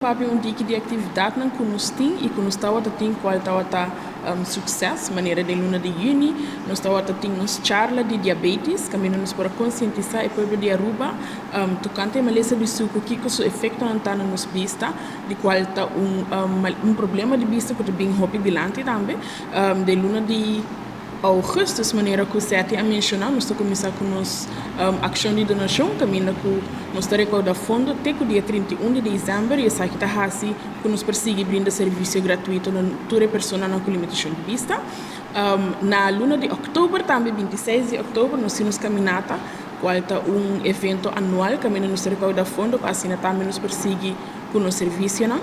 FAVI indica de atividade não que nós temos e que nós estamos qual está sucesso, maneira de luna de juni, nós estamos nos charla de diabetes, caminho nos para conscientizar e povo de Aruba, tocante a maleza de suco que o efeito não está nos vista, de qual está problema de vista que bem hobby bilante também, de luna de augustus, maneira que o sete a mencionar, nós estamos começar com nos accion de donacion, caminho que nós estamos recauda fondo, até o dia 31 de dezembro, e essa aqui está haci, que nos persegue brinda serviço gratuito a toda pessoa não com limitação de vista. Na luna de outubro, também 26 de outubro, nós temos caminhata, qual está evento anual, caminho nos recauda fondo, para assim também nos persegue com o servicio, não?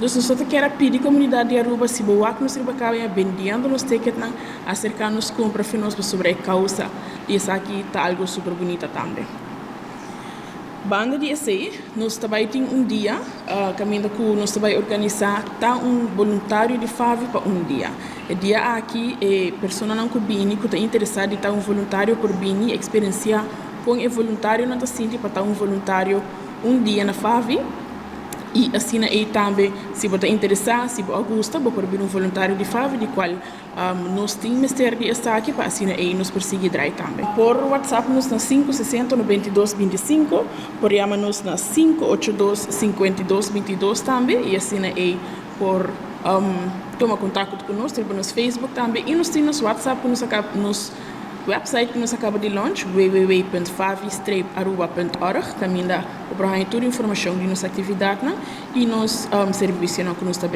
Nós queremos pedir à comunidade de Aruba se boa que nós trabalhamos vendendo nos tickets acerca nos compra finanças sobre a causa e isso aqui está algo super bonito também. Banda de ECI, nós também temos dia, caminho que nós também organizar voluntário de FAVI para dia. O dia aqui é pessoa não que bini que está interessada em estar voluntário por bini experienciar com o voluntário não está sentindo para estar voluntário dia na FAVI. E assim aí também, se você interessar, se você gosta, você pode vir voluntário de FAVI, de qual nós temos mestre de estar aqui, para assim aí nos perseguir também. Por WhatsApp, nos na 560-9225, por chamar-nos na 582-5222 também, e assim aí por tomar contato conosco, nos Facebook também, e nos temos WhatsApp, nos website que nos acaba de launch, www.favi-aruba.org, também dá para toda a informação de nossa atividade e nos serviços que nos está